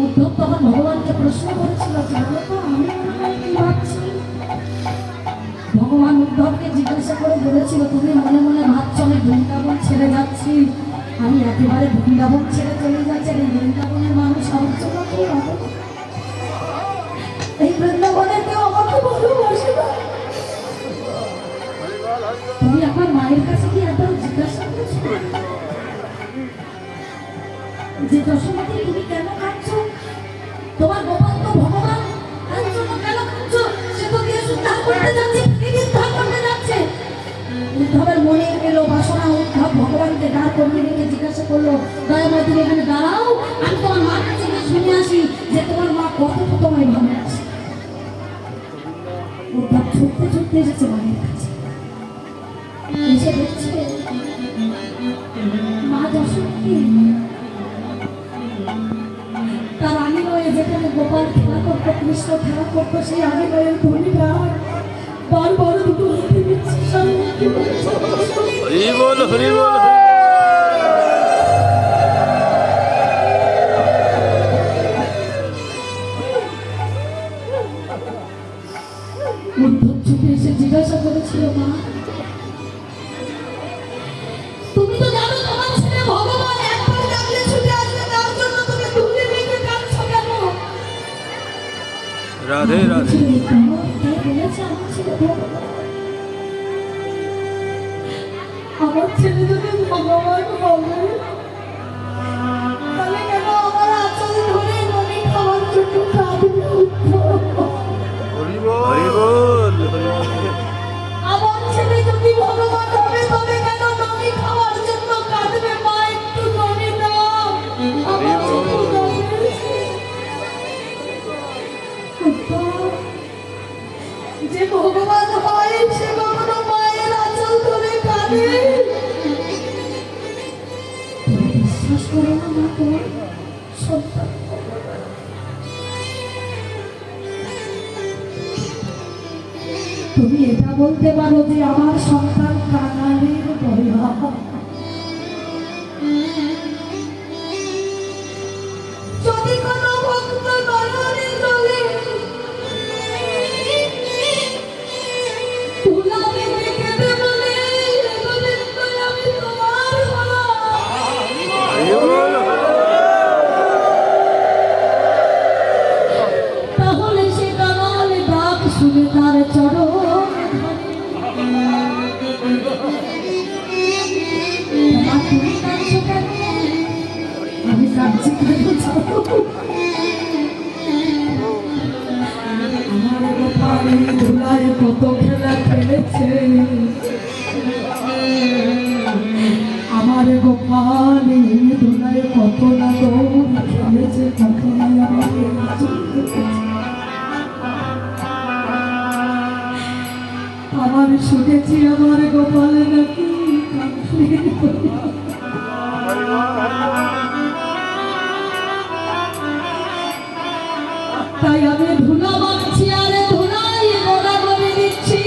উদ্ধব তখন ভগবানকে প্রশ্ন করেছিল, জানো তো আমি কি ভাবছি? ভগবান উদ্ধবকে জিজ্ঞাসা করে বলেছিল, তুমি মনে মনে ভাবছো আমি বৃন্দাবন ছেড়ে যাচ্ছি, আমি একেবারে বৃন্দাবন ছেড়ে চলে যাচ্ছি, এই বৃন্দাবনের মানুষ আমার জন্য কি হবে? এই বৃন্দাবনের কেউ আমাকে ভালোবাসে না। তুমি আমার মায়ের কাছে কি একবার জিজ্ঞাসা করেছো যে যশোমতী তুমি কেন কাঁদছো? তোমার গোপাল তো ভগবান, তার জন্য কেন কাঁদছো? সে তো গিয়ে উদ্ধার করতে যাচ্ছে, উদ্ধার করতে যাচ্ছে। উদ্ধবের মনে এলো বাসনা। উদ্ধব ভগবানকে দাঁড় করিয়ে রেখে জিজ্ঞাসা করলো, দয়াময় তুমি এখানে দাঁড়াও, আমি তোমার মার কাছে গিয়ে শুনে আসি যে তোমার মা কত তোমায় ভালোবাসে। উদ্ধব ছুটতে ছুটতে এসেছে মায়ের কাছে, এসে দেখছে মা যশোমতী তার আলিনয়ে যেখানে গোপাল খেলা করতো, কৃষ্ণ খেলা করতো, সেই আলিনয়ের ধনীটা বারবার দুটো হাতে দিচ্ছে। হরি বল, হরি বল। উদ্ধব ছুটে এসে জিজ্ঞাসা করেছিল, মা তুমি তো জানো তোমার ছেলে ভগবান একবার ডাকলে ছুটে আসবে, তার জন্য তুমি দূরে রেখে কাঁদছো কেন? রাধে রাধে। আমার ছেলে যদি ভগবান হবে তাহলে কেন আমার আঁচল ধরে নদী খাওয়ার জন্য কাঁদবে? হরি বল, হরি বল, হরি বল। আমার ছেলে যদি ভগবান হবে তবে কেন নদী খাওয়ার জন্য কাঁদবে? মা একটু নদী দাও, আমার ছেলে যে ভগবান হয় সে কখনো মায়ের আঁচল ধরে কাঁদে? বিশ্বাস করো না মা, তোমার সন্তান তুমি এটা বলতে পারো যে আমার সন্তান কাঙালের দয়া। যদি কোনো ভক্ত নয়নে জলে তুলা মেঘে কেঁদে বলে, গোবিন্দ আমি তোমার হলাম, হরি বল। তাহলে সে কাঙাল ডাক শুনে তার চরণ তুমি কাঁদছো কেন? আমি কাঁদছি কেন জানো? আমার গোপাল ধুলায় কত খেলা খেলেছে, আমার গোপাল ধুলায় কত না দৌড় খেলেছে, কত না আমাকে আমার শুনেছি আমার গোপাল নাকি তাই আমি ধুলা মাখছি আর ধুলাই গোড়া করে দিচ্ছি।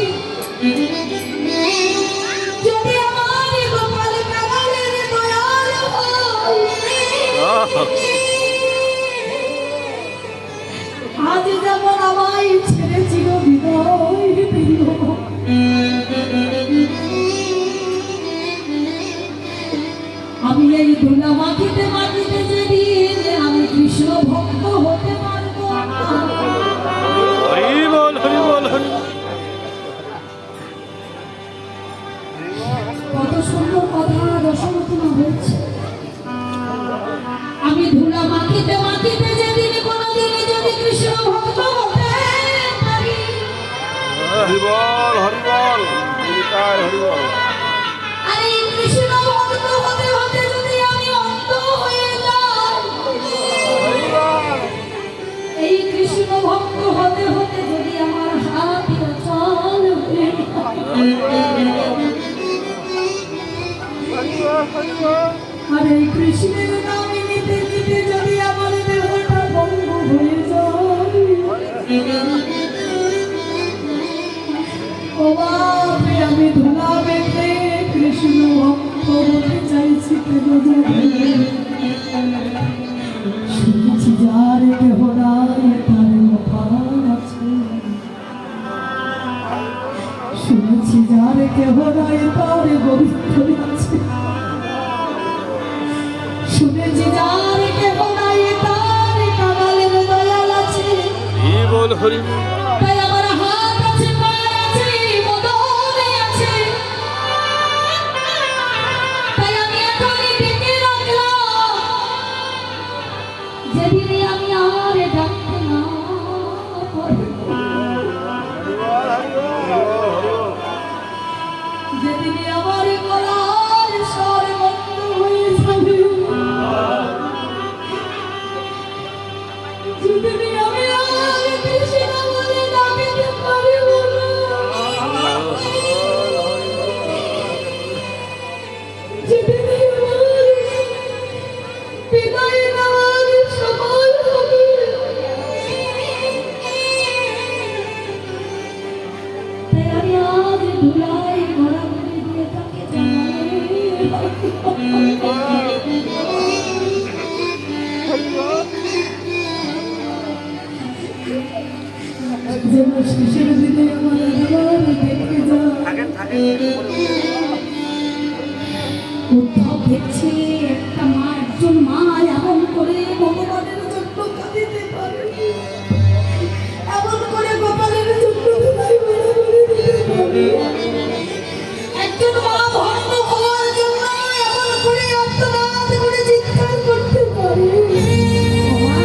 যদি আমার গোপাল কাঙালের দয়াল হয়, আজ যেমন আমায় ছেড়ে চির বিদায় দিল, আমি এই ধুলা মাটিতে মাটিতে যেদিন আমি কৃষ্ণ ভক্ত হতে পারবো। হরি বল, হরি বল, হরি বল। কত সুন্দর কথা যশোমতী মা বলছে, আমি ধুলা মাটিতে মাটিতে যেদিন কোনোদিন যদি কৃষ্ণ ভক্ত হতে পারি। হরি বল, হরি বল, হরি বল। আর এই কৃষ্ণ ভক্ত হতে হতে যদি আমি অন্ধ হয়ে যাই, এই কৃষ্ণ ভক্ত হতে হতে যদি আমার হাত অচল হয়ে আর এই কৃষ্ণের নাম নিতে নিতে যদি আমার দেহটা ভঙ্গ হয়ে যায়, ও বাপরে আমি ধুলা বেঁধে কৃষ্ণ ভক্ত হতে চাইছি কেন জানি? শুনেছি যার যেদিনে আমি আর ডাকতে না পারবো, যেদিনে আমার গলার স্বর বন্ধ হয়ে যাবে, যেদিনে আমি আর কৃষ্ণ বলে ডাকতে পারবো না, যেদিনে আমার বিদায় নেওয়ার সময় হবে, তাই আমি আজ ধুলায় ভরা করে দিয়ে তাকে যেন শেষের দিনে আমার আবার দেখে যায়। উদ্ধব দেখছে একটা মা, একজন মা এমন করে ভগবানের জন্য কাঁদিতে পারে, এমন করে গোপালের জন্য বিদায় বেড়া করে দিতে পারে। একজন মা ধর্ম হওয়ার জন্য এমন করে আর্তনাদ করে চিৎকার করতে পারে। ও মা,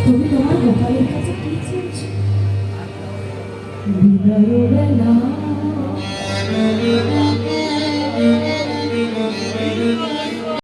তুমি তোমার গোপালের কাছে কি চেয়েছো? বিদায় বেলা